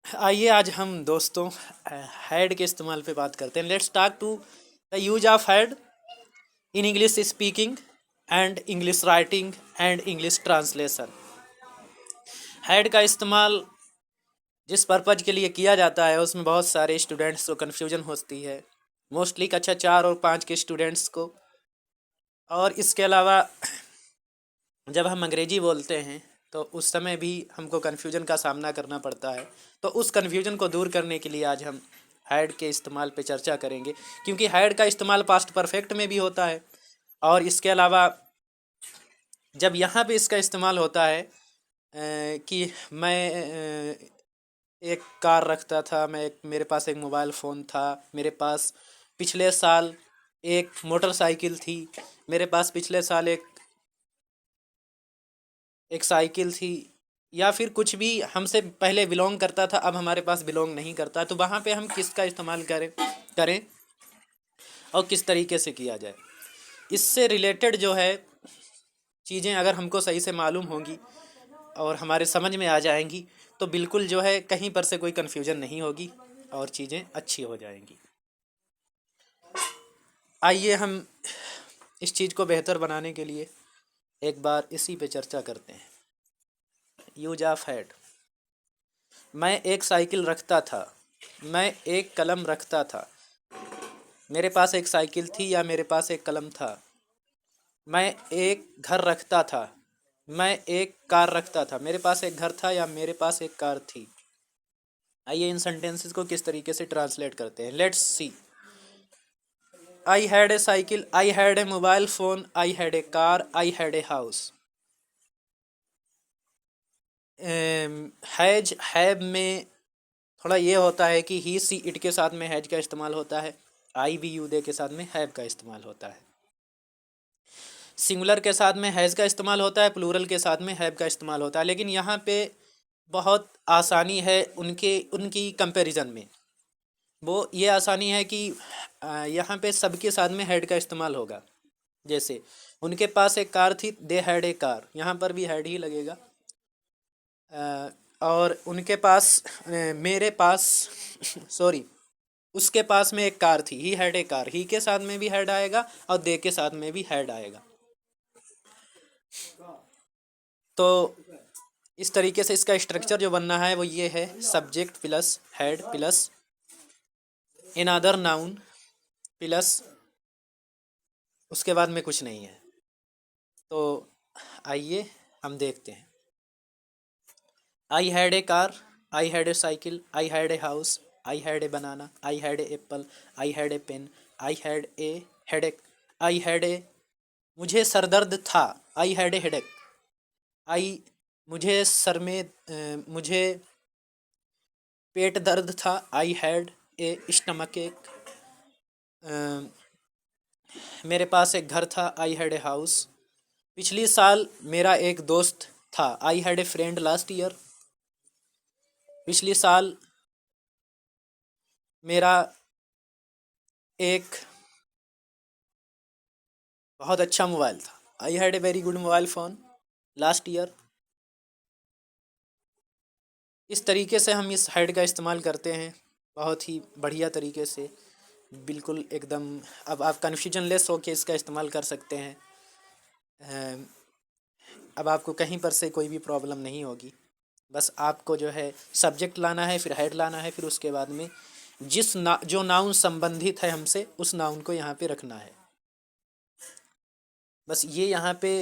आइए आज हम दोस्तों हैड के इस्तेमाल पे बात करते हैं। Let's talk to the use of had in English speaking and English writing and English translation. Had का इस्तेमाल जिस पर्पज के लिए किया जाता है उसमें बहुत सारे स्टूडेंट्स को कन्फ्यूजन होती है, मोस्टली कक्षा 4 और 5 के स्टूडेंट्स को। और इसके अलावा जब हम अंग्रेजी बोलते हैं तो उस समय भी हमको कन्फ्यूजन का सामना करना पड़ता है। तो उस कन्फ्यूजन को दूर करने के लिए आज हम हैड के इस्तेमाल पे चर्चा करेंगे, क्योंकि हैड का इस्तेमाल पास्ट परफेक्ट में भी होता है। और इसके अलावा जब यहाँ पे इसका इस्तेमाल होता है कि मैं एक कार रखता था, मेरे पास एक मोबाइल फ़ोन था, मेरे पास पिछले साल एक मोटरसाइकिल थी, मेरे पास पिछले साल एक साइकिल थी, या फिर कुछ भी हमसे पहले बिलोंग करता था अब हमारे पास बिलोंग नहीं करता, तो वहाँ पे हम किसका इस्तेमाल करें और किस तरीके से किया जाए। इससे रिलेटेड जो है चीज़ें अगर हमको सही से मालूम होंगी और हमारे समझ में आ जाएंगी तो बिल्कुल जो है कहीं पर से कोई कन्फ्यूजन नहीं होगी और चीज़ें अच्छी हो जाएंगी। आइए हम इस चीज़ को बेहतर बनाने के लिए एक बार इसी पे चर्चा करते हैं। Use of had. मैं एक साइकिल रखता था, मैं एक कलम रखता था, मेरे पास एक साइकिल थी या मेरे पास एक कलम था। मैं एक घर रखता था, मैं एक कार रखता था, मेरे पास एक घर था या मेरे पास एक कार थी। आइए इन सेंटेंसेस को किस तरीके से ट्रांसलेट करते हैं। Let's see. I had a cycle, I had A mobile phone, I had a car, I had a house. Has have में थोड़ा ये होता है कि ही सी इट के साथ में हैज का इस्तेमाल होता है, आई वी यू दे के साथ में हैव का इस्तेमाल होता है। सिंगुलर के साथ में हैज़ का इस्तेमाल होता है, प्लूरल के साथ में हैव का इस्तेमाल होता है। लेकिन यहाँ पे बहुत आसानी है उनकी कंपैरिजन में। वो ये आसानी है कि यहाँ पे सबके साथ में हैड का इस्तेमाल होगा। जैसे उनके पास एक कार थी, दे हैड ए कार, यहाँ पर भी हैड ही लगेगा। और उनके पास मेरे पास सॉरी उसके पास में एक कार थी, ही हैड ए कार, ही के साथ में भी हैड आएगा और दे के साथ में भी हैड आएगा। तो इस तरीके से इसका स्ट्रक्चर जो बनना है वो ये है, subject plus head plus in other noun plus उसके बाद में कुछ नहीं है। तो आइए हम देखते हैं। I had a car, I had a cycle, I had a house, I had a banana, I had a apple, I had a pen, I had a headache, I had a मुझे सर दर्द था, आई had a headache, आई मुझे sir में मुझे पेट दर्द था, आई had A stomach एक। मेरे पास एक घर था, आई हैड ए हाउस। पिछली साल मेरा एक दोस्त था, आई had A friend last year. पिछली साल मेरा एक बहुत अच्छा मोबाइल था, आई had a very good mobile phone last year. इस तरीके से हम इस हैड का इस्तेमाल करते हैं बहुत ही बढ़िया तरीके से, बिल्कुल एकदम। अब आप कन्फ्यूजन लेस होके इसका इस्तेमाल कर सकते हैं। अब आपको कहीं पर से कोई भी प्रॉब्लम नहीं होगी। बस आपको जो है सब्जेक्ट लाना है, फिर हेड लाना है, फिर उसके बाद में जो नाउन संबंधित है हमसे उस नाउन को यहाँ पे रखना है। बस ये यहाँ पे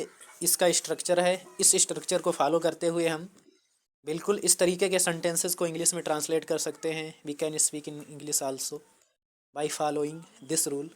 इसका स्ट्रक्चर है। इस स्ट्रक्चर को फॉलो करते हुए हम बिल्कुल इस तरीके के सेंटेंसेस को इंग्लिश में ट्रांसलेट कर सकते हैं। We can speak in English also by following this rule.